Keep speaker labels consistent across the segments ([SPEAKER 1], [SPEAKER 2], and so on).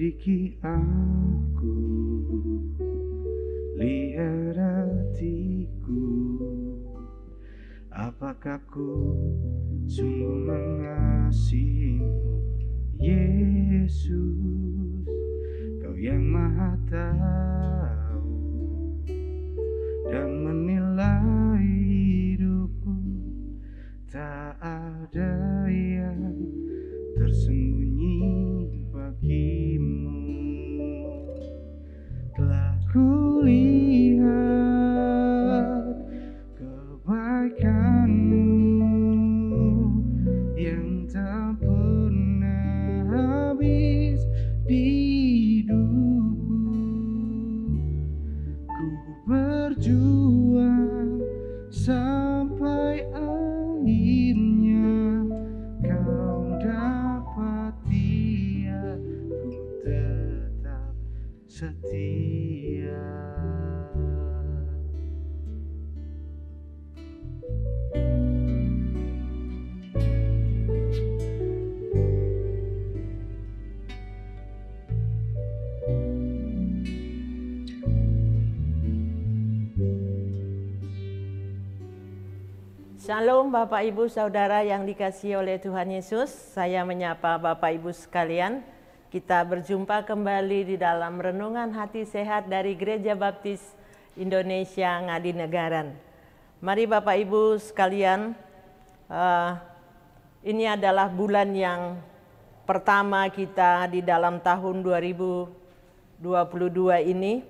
[SPEAKER 1] Lidiki aku, lihat hatiku, apakah ku sungguh mengasihimu, Yesus, Kau yang Maha Tahu dan menilai hidupku. Tak ada yang tersembunyi bagimu. Telah kulihat kebaikanmu yang tak pernah habis di hidupku. Ku berjuang sampai akhirnya Kau dapati aku tetap setia.
[SPEAKER 2] Shalom Bapak Ibu Saudara yang dikasihi oleh Tuhan Yesus. Saya menyapa Bapak Ibu sekalian. Kita berjumpa kembali di dalam Renungan Hati Sehat dari Gereja Baptis Indonesia Ngadinegara. Mari Bapak Ibu sekalian, ini adalah bulan yang pertama kita di dalam tahun 2022 ini.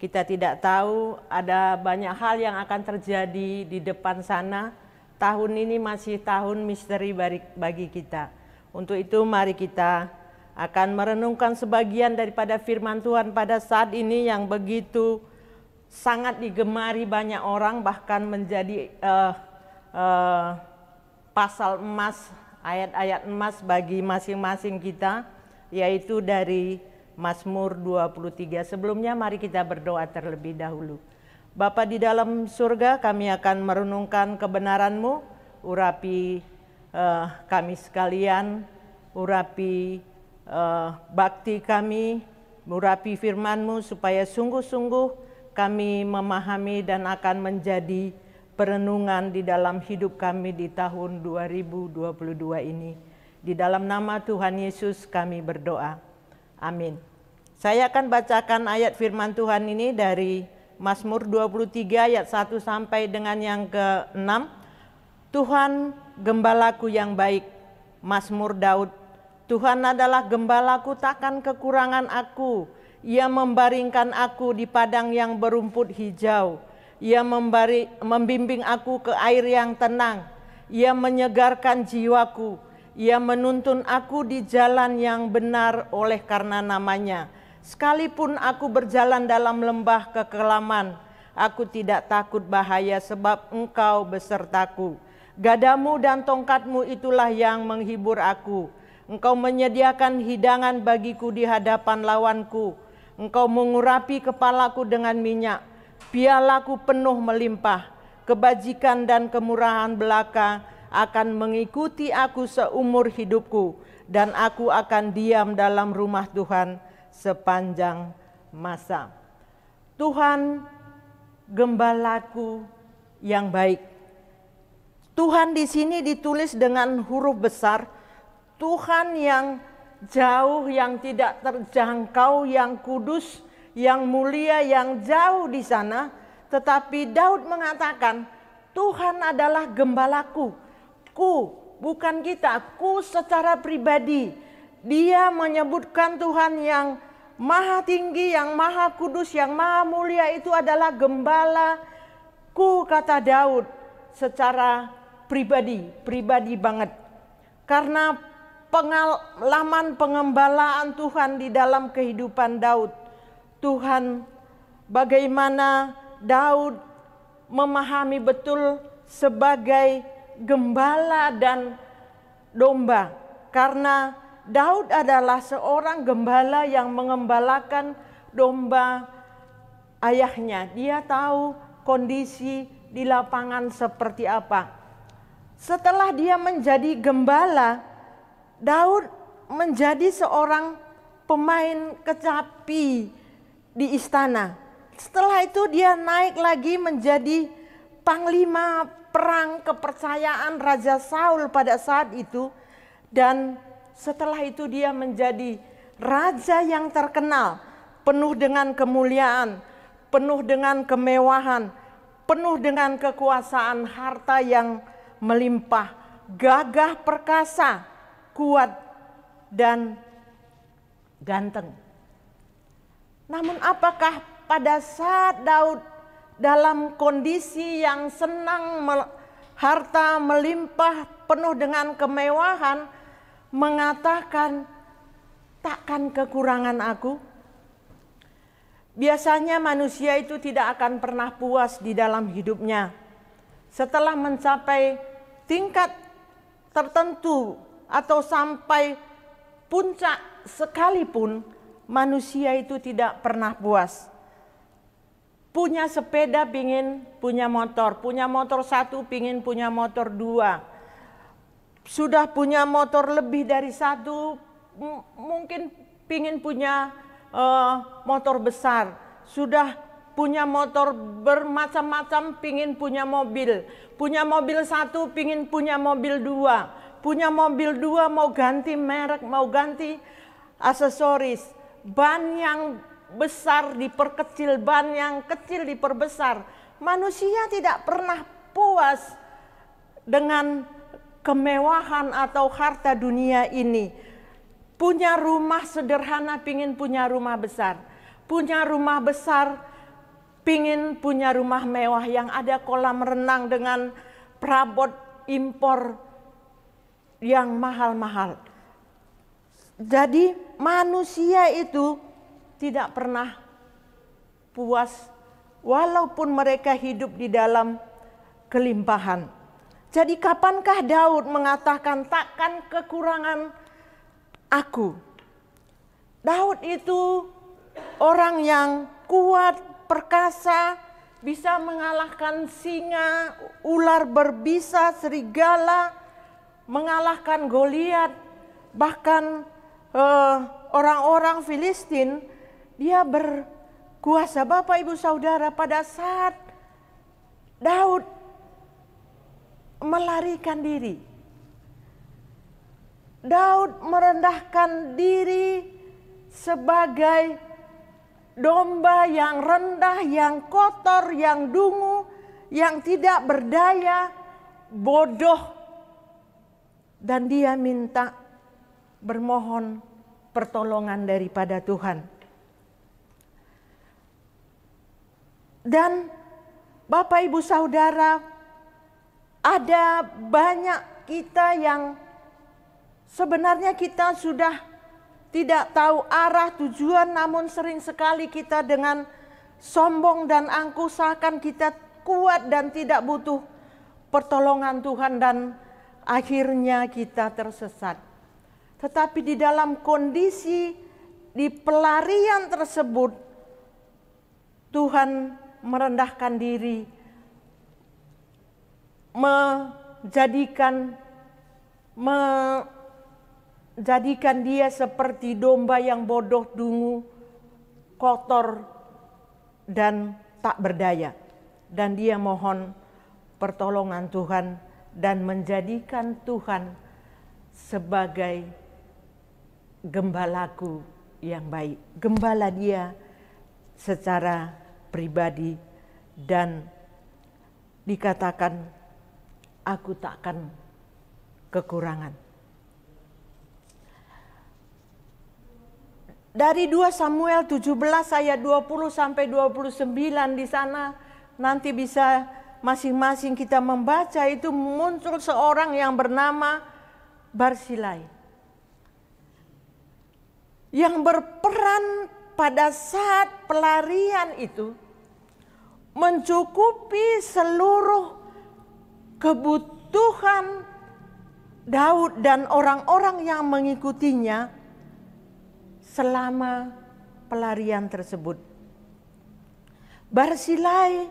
[SPEAKER 2] Kita tidak tahu ada banyak hal yang akan terjadi di depan sana. Tahun ini masih tahun misteri bagi kita. Untuk itu mari kita akan merenungkan sebagian daripada firman Tuhan pada saat ini yang begitu sangat digemari banyak orang, bahkan menjadi pasal emas, ayat-ayat emas bagi masing-masing kita, yaitu dari Mazmur 23. Sebelumnya mari kita berdoa terlebih dahulu. Bapa di dalam surga, kami akan merenungkan kebenaran-Mu, urapi kami sekalian, urapi bakti kami, urapi firman-Mu supaya sungguh-sungguh kami memahami dan akan menjadi perenungan di dalam hidup kami di tahun 2022 ini. Di dalam nama Tuhan Yesus kami berdoa. Amin. Saya akan bacakan ayat firman Tuhan ini dari Mazmur 23 ayat 1 sampai dengan yang ke-6. Tuhan gembalaku yang baik, Mazmur Daud. Tuhan adalah gembalaku, takkan kekurangan aku. Ia membaringkan aku di padang yang berumput hijau. Ia membimbing aku ke air yang tenang. Ia menyegarkan jiwaku. Ia menuntun aku di jalan yang benar oleh karena namanya. Sekalipun aku berjalan dalam lembah kekelaman, aku tidak takut bahaya sebab Engkau besertaku. Gadamu dan tongkatmu itulah yang menghibur aku. Engkau menyediakan hidangan bagiku di hadapan lawanku. Engkau mengurapi kepalaku dengan minyak. Pialaku penuh melimpah. Kebajikan dan kemurahan belaka akan mengikuti aku seumur hidupku, dan aku akan diam dalam rumah Tuhan sepanjang masa. Tuhan gembalaku yang baik. Tuhan di sini ditulis dengan huruf besar. Tuhan yang jauh, yang tidak terjangkau, yang kudus, yang mulia, yang jauh di sana. Tetapi Daud mengatakan, Tuhan adalah gembalaku. Ku, bukan kita, ku secara pribadi. Dia menyebutkan Tuhan yang maha tinggi, yang maha kudus, yang maha mulia itu adalah gembalaku, kata Daud secara pribadi banget. Karena pengalaman pengembalaan Tuhan di dalam kehidupan Daud. Tuhan, bagaimana Daud memahami betul sebagai gembala dan domba. Karena Daud adalah seorang gembala yang mengembalakan domba ayahnya. Dia tahu kondisi di lapangan seperti apa. Setelah dia menjadi gembala, Daud menjadi seorang pemain kecapi di istana. Setelah itu dia naik lagi menjadi panglima perang kepercayaan Raja Saul pada saat itu. Dan setelah itu dia menjadi raja yang terkenal, penuh dengan kemuliaan, penuh dengan kemewahan, penuh dengan kekuasaan, harta yang melimpah, gagah perkasa, kuat dan ganteng. Namun apakah pada saat Daud dalam kondisi yang senang, harta melimpah, penuh dengan kemewahan, mengatakan, takkan kekurangan aku? Biasanya manusia itu tidak akan pernah puas di dalam hidupnya. Setelah mencapai tingkat tertentu atau sampai puncak sekalipun, manusia itu tidak pernah puas. Punya sepeda pingin punya motor satu pingin punya motor dua. Sudah punya motor lebih dari satu, mungkin pingin punya motor besar. Sudah punya motor bermacam-macam, pingin punya mobil. Punya mobil satu, pingin punya mobil dua. Punya mobil dua, mau ganti merek, mau ganti aksesoris. Ban yang besar diperkecil, ban yang kecil diperbesar. Manusia tidak pernah puas dengan kemewahan atau harta dunia ini. Punya rumah sederhana, pingin punya rumah besar. Punya rumah besar, pingin punya rumah mewah yang ada kolam renang dengan perabot impor yang mahal-mahal. Jadi manusia itu tidak pernah puas walaupun mereka hidup di dalam kelimpahan. Jadi kapankah Daud mengatakan takkan kekurangan aku? Daud itu orang yang kuat, perkasa, bisa mengalahkan singa, ular berbisa, serigala, mengalahkan Goliat, bahkan orang-orang Filistin. Dia berkuasa. Bapak Ibu Saudara, pada saat Daud melarikan diri, Daud merendahkan diri sebagai domba yang rendah, yang kotor, yang dungu, yang tidak berdaya, bodoh. Dan dia minta bermohon pertolongan daripada Tuhan. Dan Bapak Ibu Saudara, ada banyak kita yang sebenarnya kita sudah tidak tahu arah tujuan, namun sering sekali kita dengan sombong dan angkuh seakan kita kuat dan tidak butuh pertolongan Tuhan, dan akhirnya kita tersesat. Tetapi di dalam kondisi di pelarian tersebut, Tuhan merendahkan diri, menjadikan dia seperti domba yang bodoh, dungu, kotor, dan tak berdaya. Dan dia mohon pertolongan Tuhan dan menjadikan Tuhan sebagai gembalaku yang baik. Gembala dia secara pribadi, dan dikatakan aku takkan kekurangan. Dari 2 Samuel 17 ayat 20 sampai 29 di sana nanti bisa masing-masing kita membaca, itu muncul seorang yang bernama Barsilai yang berperan pada saat pelarian itu mencukupi seluruh kebutuhan Daud dan orang-orang yang mengikutinya selama pelarian tersebut. Barsilai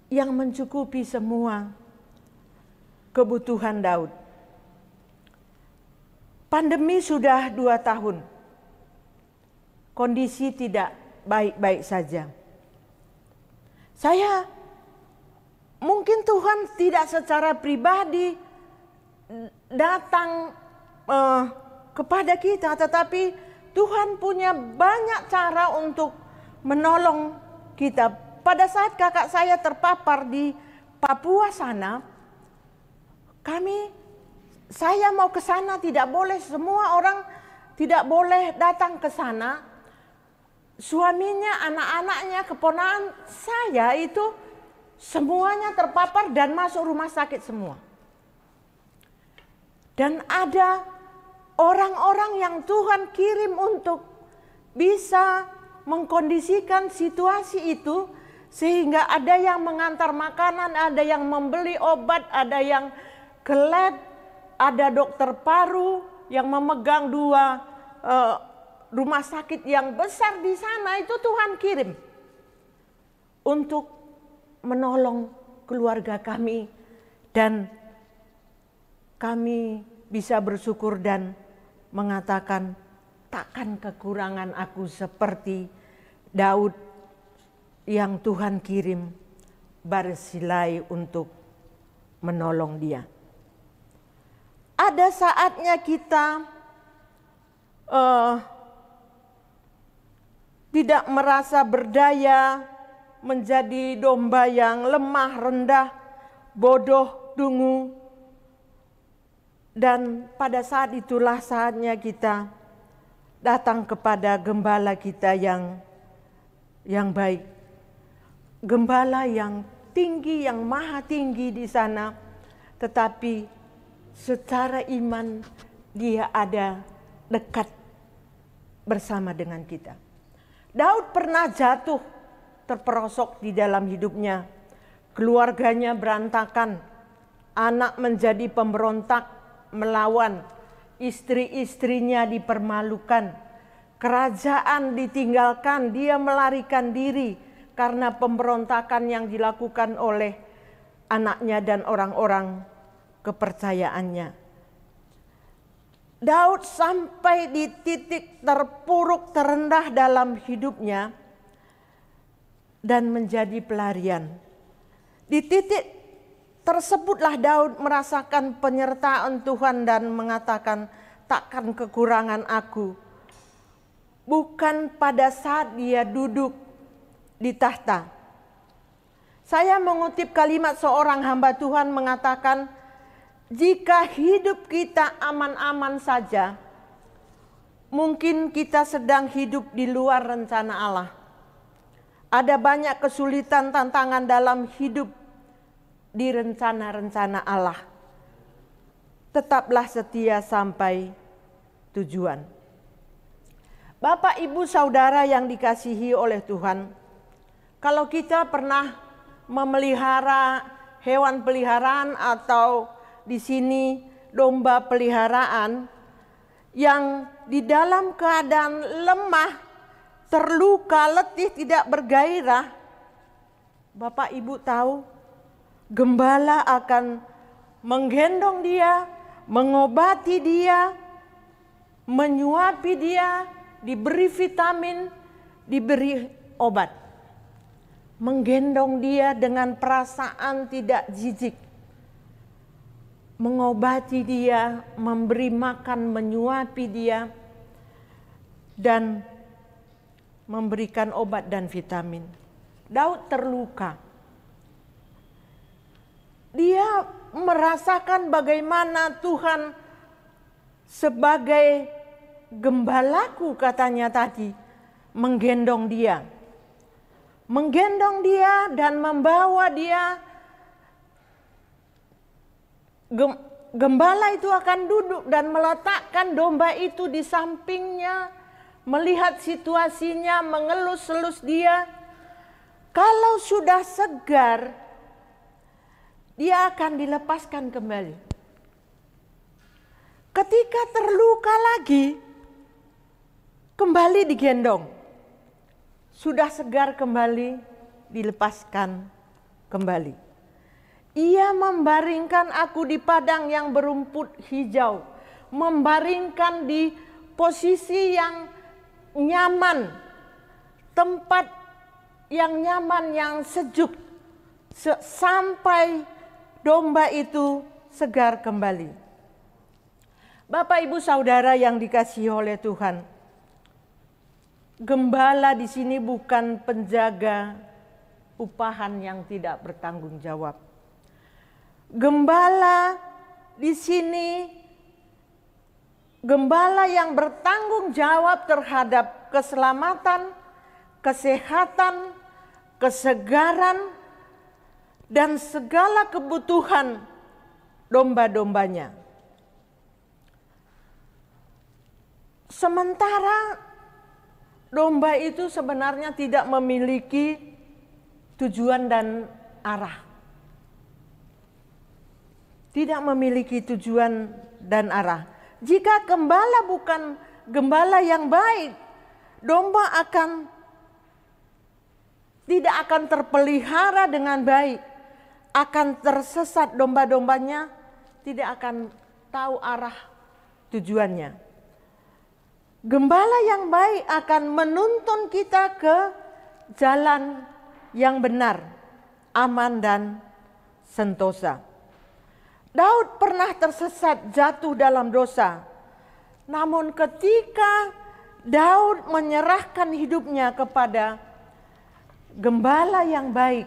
[SPEAKER 2] yang mencukupi semua kebutuhan Daud. Pandemi sudah 2 tahun. kondisi tidak baik-baik saja. Saya mungkin Tuhan tidak secara pribadi datang kepada kita, tetapi Tuhan punya banyak cara untuk menolong kita. Pada saat kakak saya terpapar di Papua sana, saya mau ke sana tidak boleh, semua orang tidak boleh datang ke sana. Suaminya, anak-anaknya, keponakan saya itu semuanya terpapar dan masuk rumah sakit semua. Dan ada orang-orang yang Tuhan kirim untuk bisa mengkondisikan situasi itu, sehingga ada yang mengantar makanan, ada yang membeli obat, ada yang ke lab, ada dokter paru yang memegang 2 rumah sakit yang besar di sana. Itu Tuhan kirim untuk menolong keluarga kami, dan kami bisa bersyukur dan mengatakan, takkan kekurangan aku seperti Daud yang Tuhan kirim Barsilai untuk menolong dia. Ada saatnya kita tidak merasa berdaya, menjadi domba yang lemah, rendah, bodoh, dungu. Dan pada saat itulah saatnya kita datang kepada gembala kita yang baik. Gembala yang tinggi, yang maha tinggi di sana. Tetapi secara iman dia ada dekat bersama dengan kita. Daud pernah jatuh, terperosok di dalam hidupnya. Keluarganya berantakan, anak menjadi pemberontak, melawan, istri-istrinya dipermalukan, kerajaan ditinggalkan, dia melarikan diri karena pemberontakan yang dilakukan oleh anaknya dan orang-orang kepercayaannya. Daud sampai di titik terpuruk, terendah dalam hidupnya dan menjadi pelarian. Di titik tersebutlah Daud merasakan penyertaan Tuhan dan mengatakan, takkan kekurangan aku. Bukan pada saat dia duduk di tahta. Saya mengutip kalimat seorang hamba Tuhan mengatakan, jika hidup kita aman-aman saja, mungkin kita sedang hidup di luar rencana Allah. Ada banyak kesulitan, tantangan dalam hidup di rencana-rencana Allah. Tetaplah setia sampai tujuan. Bapak, Ibu, Saudara yang dikasihi oleh Tuhan, kalau kita pernah memelihara hewan peliharaan atau di sini domba peliharaan yang di dalam keadaan lemah, terluka, letih, tidak bergairah, Bapak Ibu tahu, gembala akan menggendong dia, mengobati dia, menyuapi dia, diberi vitamin, diberi obat. Menggendong dia dengan perasaan tidak jijik. Mengobati dia, memberi makan, menyuapi dia, dan memberikan obat dan vitamin. Daud terluka. Dia merasakan bagaimana Tuhan sebagai gembalaku, katanya tadi, menggendong dia. Menggendong dia dan membawa dia. Gembala itu akan duduk dan meletakkan domba itu di sampingnya, melihat situasinya, mengelus-elus dia. Kalau sudah segar, dia akan dilepaskan kembali. Ketika terluka lagi, kembali digendong. Sudah segar kembali, dilepaskan kembali. Ia membaringkan aku di padang yang berumput hijau. Membaringkan di posisi yang nyaman, tempat yang nyaman, yang sejuk, sampai domba itu segar kembali. Bapak, Ibu, Saudara yang dikasihi oleh Tuhan, gembala di sini bukan penjaga upahan yang tidak bertanggung jawab. Gembala di sini gembala yang bertanggung jawab terhadap keselamatan, kesehatan, kesegaran, dan segala kebutuhan domba-dombanya. Sementara domba itu sebenarnya tidak memiliki tujuan dan arah. Tidak memiliki tujuan dan arah. Jika gembala bukan gembala yang baik, domba tidak akan terpelihara dengan baik, akan tersesat domba-dombanya, tidak akan tahu arah tujuannya. Gembala yang baik akan menuntun kita ke jalan yang benar, aman dan sentosa. Daud pernah tersesat, jatuh dalam dosa. Namun ketika Daud menyerahkan hidupnya kepada gembala yang baik,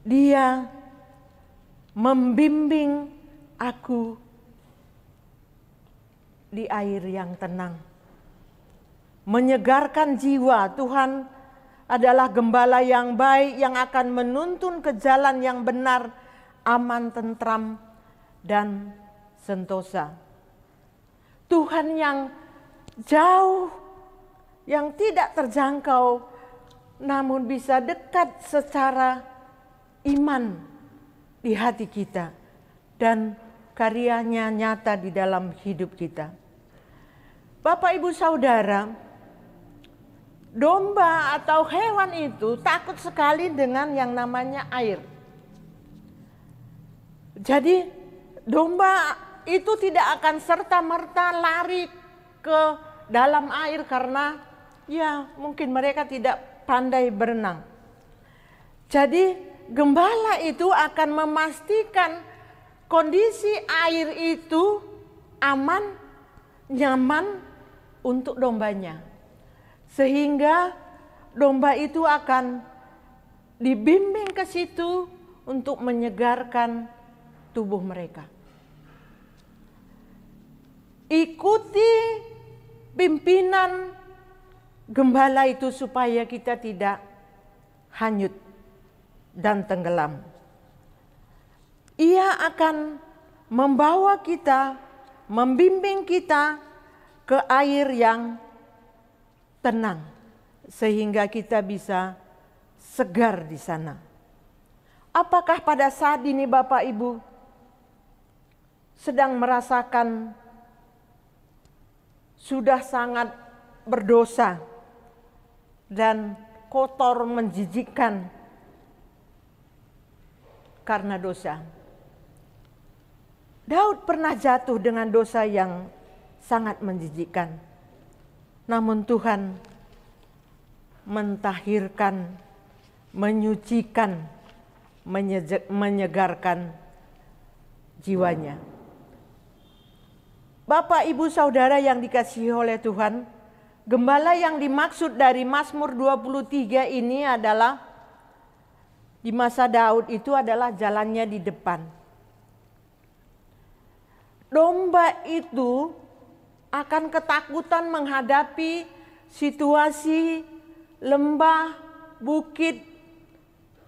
[SPEAKER 2] dia membimbing aku di air yang tenang, menyegarkan jiwa. Tuhan adalah gembala yang baik yang akan menuntun ke jalan yang benar, aman, tentram, dan sentosa. Tuhan yang jauh, yang tidak terjangkau, namun bisa dekat secara iman di hati kita, dan karyanya nyata di dalam hidup kita. Bapak, Ibu, Saudara, domba atau hewan itu takut sekali dengan yang namanya air. Jadi domba itu tidak akan serta-merta lari ke dalam air karena ya mungkin mereka tidak pandai berenang. Jadi gembala itu akan memastikan kondisi air itu aman, nyaman untuk dombanya. Sehingga domba itu akan dibimbing ke situ untuk menyegarkan tubuh mereka. Ikuti pimpinan gembala itu supaya kita tidak hanyut dan tenggelam. Ia akan membawa kita, membimbing kita ke air yang tenang sehingga kita bisa segar di sana. Apakah pada saat ini Bapak Ibu sedang merasakan sudah sangat berdosa dan kotor, menjijikkan karena dosa? Daud pernah jatuh dengan dosa yang sangat menjijikkan. Namun Tuhan mentahirkan, menyucikan, menyegarkan jiwanya. Bapak, Ibu, Saudara yang dikasihi oleh Tuhan, gembala yang dimaksud dari Mazmur 23 ini adalah di masa Daud itu adalah jalannya di depan. Domba itu akan ketakutan menghadapi situasi lembah, bukit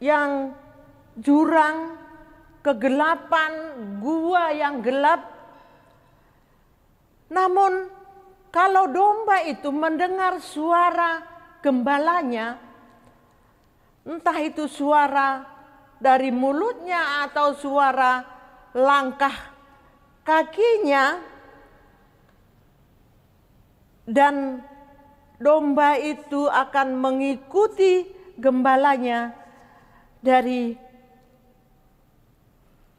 [SPEAKER 2] yang jurang, kegelapan, gua yang gelap. Namun kalau domba itu mendengar suara gembalanya, entah itu suara dari mulutnya atau suara langkah kakinya, dan domba itu akan mengikuti gembalanya. Dari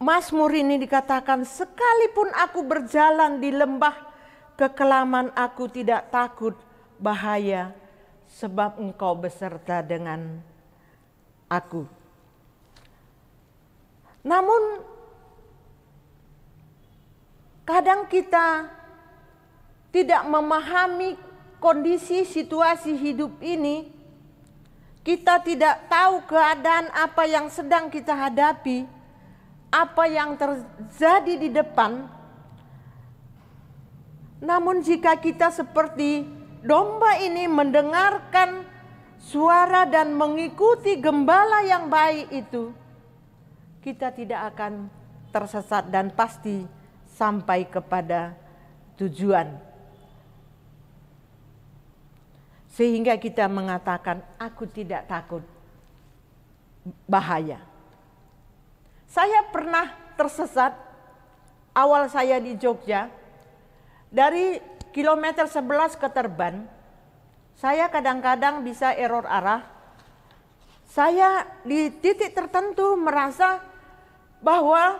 [SPEAKER 2] Mazmur ini dikatakan, sekalipun aku berjalan di lembah kekelaman aku tidak takut bahaya, sebab Engkau beserta dengan aku. Namun kadang kita tidak memahami kondisi situasi hidup ini. Kita tidak tahu keadaan apa yang sedang kita hadapi, apa yang terjadi di depan. Namun jika kita seperti domba ini mendengarkan suara dan mengikuti gembala yang baik itu, kita tidak akan tersesat dan pasti sampai kepada tujuan. Sehingga kita mengatakan, aku tidak takut bahaya. Saya pernah tersesat awal saya di Jogja. Dari kilometer 11 ke Terban, saya kadang-kadang bisa error arah. Saya di titik tertentu merasa bahwa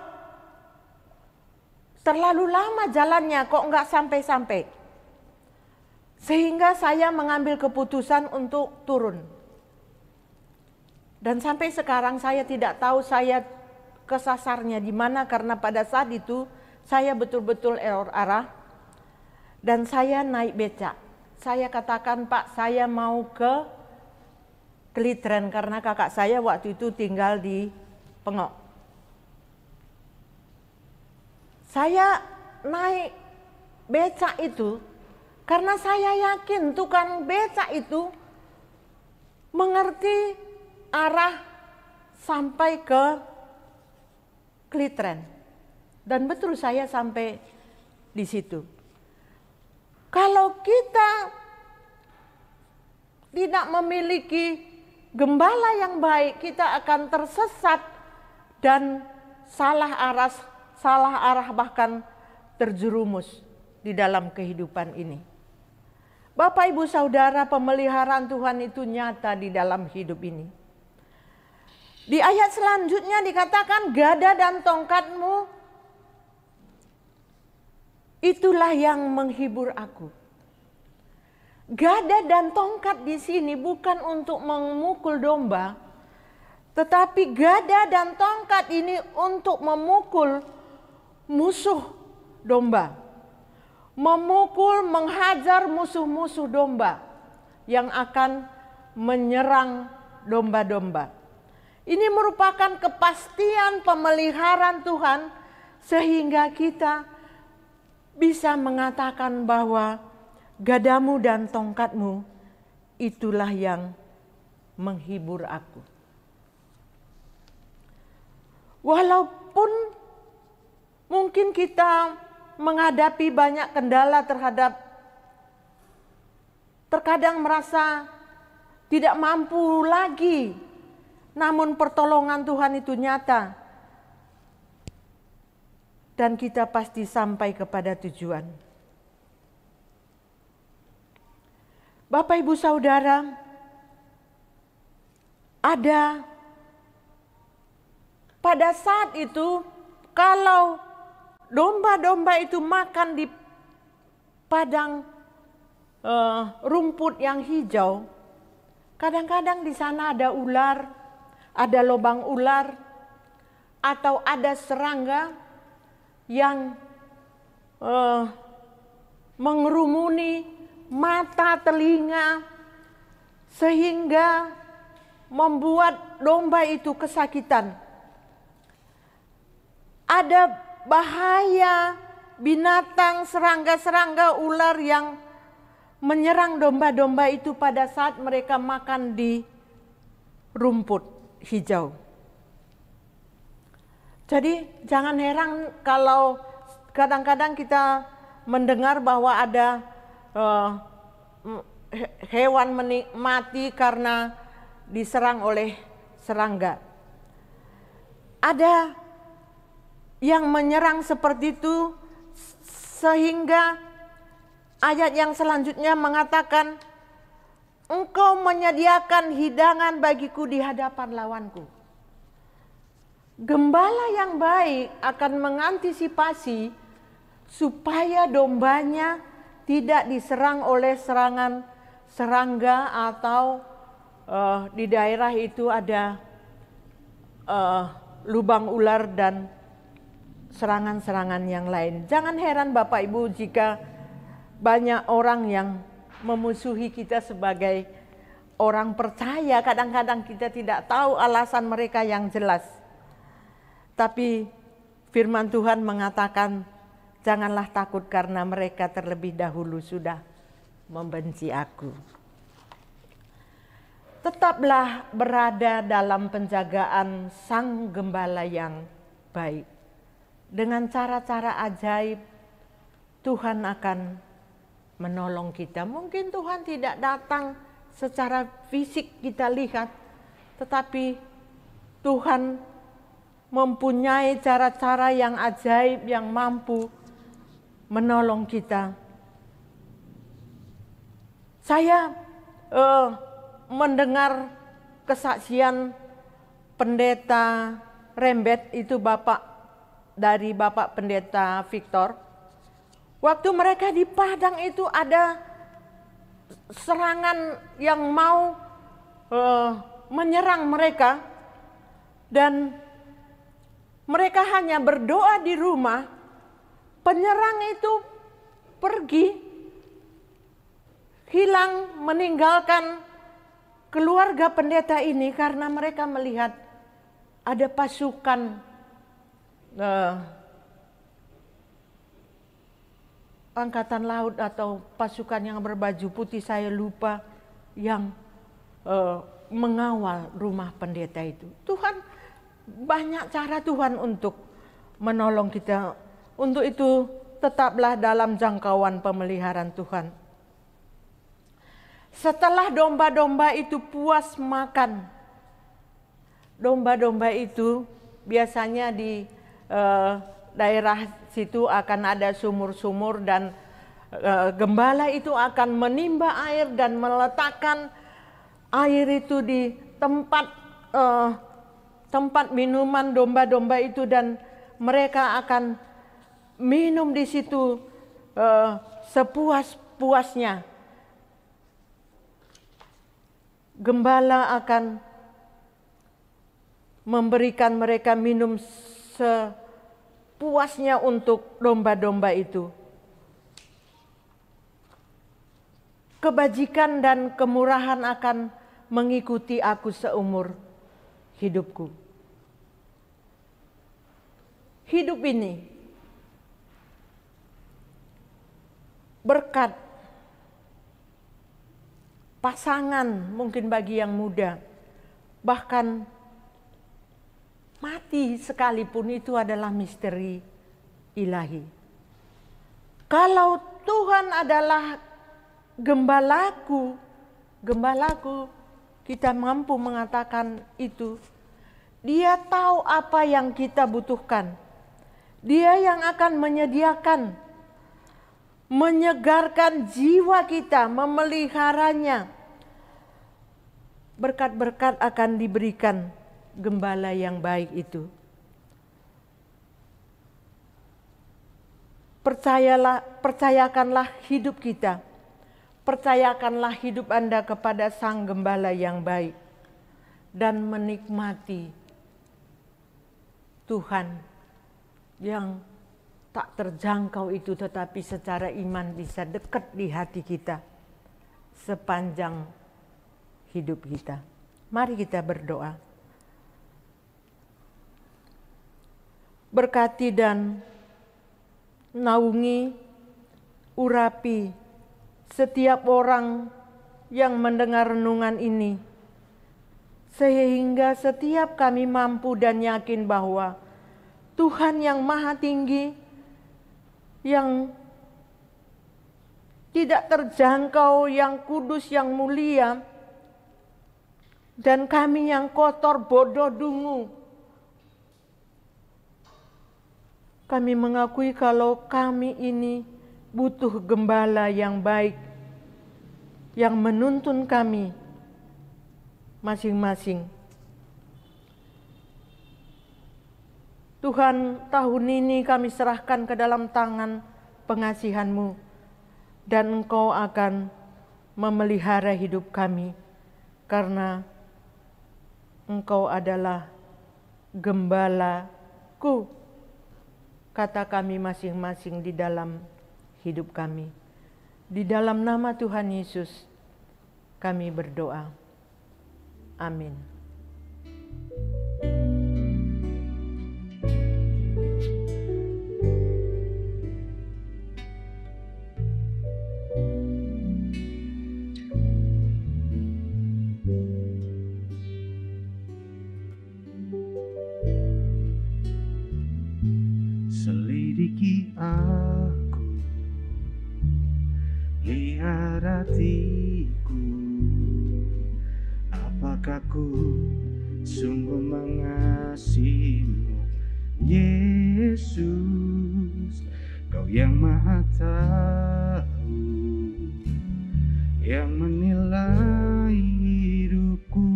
[SPEAKER 2] terlalu lama jalannya, kok nggak sampai-sampai. Sehingga saya mengambil keputusan untuk turun. Dan sampai sekarang saya tidak tahu saya kesasarnya di mana, karena pada saat itu saya betul-betul error arah. Dan saya naik becak. Saya katakan, Pak, saya mau ke Klitren karena kakak saya waktu itu tinggal di Pengok. Saya naik becak itu karena saya yakin tukang becak itu mengerti arah sampai ke Klitren. Dan betul saya sampai di situ. Kalau kita tidak memiliki gembala yang baik, kita akan tersesat dan salah arah bahkan terjerumus di dalam kehidupan ini. Bapak Ibu Saudara, pemeliharaan Tuhan itu nyata di dalam hidup ini. Di ayat selanjutnya dikatakan, gada dan tongkatmu itulah yang menghibur aku. Gada dan tongkat di sini bukan untuk memukul domba, tetapi gada dan tongkat ini untuk memukul musuh domba. Memukul, menghajar musuh-musuh domba yang akan menyerang domba-domba. Ini merupakan kepastian pemeliharaan Tuhan sehingga kita bisa mengatakan bahwa gadamu dan tongkatmu itulah yang menghibur aku. Walaupun mungkin kita menghadapi banyak kendala terkadang merasa tidak mampu lagi, namun pertolongan Tuhan itu nyata dan kita pasti sampai kepada tujuan. Bapak Ibu Saudara, ada pada saat itu kalau domba-domba itu makan di padang rumput yang hijau, kadang-kadang di sana ada ular, ada lubang ular, atau ada serangga yang mengerumuni mata, telinga, sehingga membuat domba itu kesakitan. Ada bahaya binatang, serangga-serangga, ular yang menyerang domba-domba itu pada saat mereka makan di rumput hijau. Jadi jangan heran kalau kadang-kadang kita mendengar bahwa ada hewan mati karena diserang oleh serangga. Ada yang menyerang seperti itu, sehingga ayat yang selanjutnya mengatakan, engkau menyediakan hidangan bagiku di hadapan lawanku. Gembala yang baik akan mengantisipasi supaya dombanya tidak diserang oleh serangan serangga atau di daerah itu ada lubang ular dan serangan-serangan yang lain. Jangan heran Bapak Ibu jika banyak orang yang memusuhi kita sebagai orang percaya. Kadang-kadang kita tidak tahu alasan mereka yang jelas. Tapi firman Tuhan mengatakan, janganlah takut karena mereka terlebih dahulu sudah membenci aku. Tetaplah berada dalam penjagaan Sang Gembala yang baik. Dengan cara-cara ajaib Tuhan akan menolong kita. Mungkin Tuhan tidak datang secara fisik kita lihat, tetapi Tuhan mempunyai cara-cara yang ajaib yang mampu menolong kita. Saya mendengar kesaksian pendeta Rembet, itu dari Bapak Pendeta Victor. Waktu mereka di Padang itu ada serangan yang mau menyerang mereka, dan mereka hanya berdoa di rumah. Penyerang itu pergi, hilang, meninggalkan keluarga pendeta ini karena mereka melihat ada pasukan angkatan laut atau pasukan yang berbaju putih, saya lupa, yang mengawal rumah pendeta itu. Tuhan, banyak cara Tuhan untuk menolong kita. Untuk itu tetaplah dalam jangkauan pemeliharaan Tuhan. Setelah domba-domba itu puas makan, domba-domba itu biasanya di daerah situ akan ada sumur-sumur, dan gembala itu akan menimba air dan meletakkan air itu di tempat minuman domba-domba itu, dan mereka akan minum di situ sepuas-puasnya. Gembala akan memberikan mereka minum sepuasnya untuk domba-domba itu. Kebajikan dan kemurahan akan mengikuti aku seumur hidupku. Hidup ini berkat pasangan, mungkin bagi yang muda, bahkan mati sekalipun, itu adalah misteri ilahi. Kalau Tuhan adalah gembalaku, kita mampu mengatakan itu. Dia tahu apa yang kita butuhkan. Dia yang akan menyediakan, menyegarkan jiwa kita, memeliharanya. Berkat-berkat akan diberikan gembala yang baik itu. Percayakanlah hidup kita. Percayakanlah hidup Anda kepada Sang Gembala yang baik. Dan menikmati Tuhan yang tak terjangkau itu, tetapi secara iman bisa dekat di hati kita sepanjang hidup kita. Mari kita berdoa. Berkati dan naungi, urapi setiap orang yang mendengar renungan ini, sehingga setiap kami mampu dan yakin bahwa Tuhan yang Maha Tinggi, yang tidak terjangkau, yang kudus, yang mulia, dan kami yang kotor, bodoh, dungu, kami mengakui kalau kami ini butuh gembala yang baik, yang menuntun kami masing-masing. Tuhan, tahun ini kami serahkan ke dalam tangan pengasihan-Mu. dan Engkau akan memelihara hidup kami, karena Engkau adalah gembalaku, kata kami masing-masing di dalam hidup kami. Di dalam nama Tuhan Yesus kami berdoa. Amin.
[SPEAKER 1] Selidiki aku, lihat hatiku, apakah ku sungguh mengasihimu, Yesus. Kau yang Maha Tahu, yang menilai hidupku,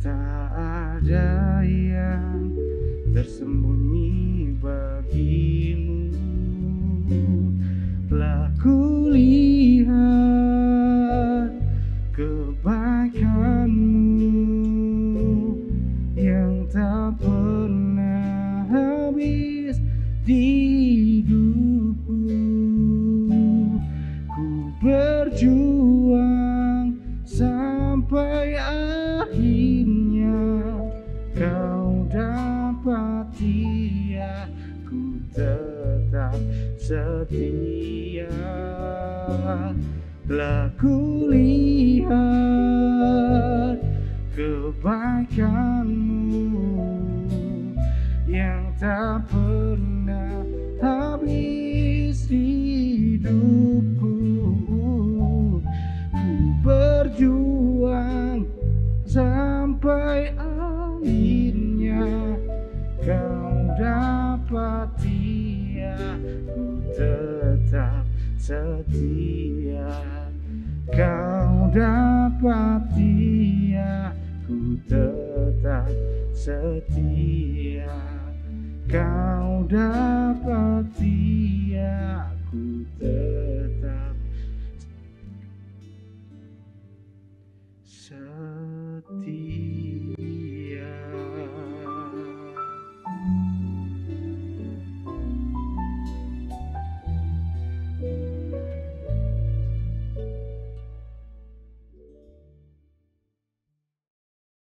[SPEAKER 1] tak ada yang tersembunyi bagimu. Telah kulihat kebaikanmu yang tak pernah habis di hidupku. Ku berjuang sampai akhirnya kau dapati aku tetap setia. Telah kulihat kebaikanmu yang tak pernah habis di hidupku. Ku berjuang sampai akhirnya kau dapati aku tetap setia. Kau dapati aku tetap setia. Kau dapati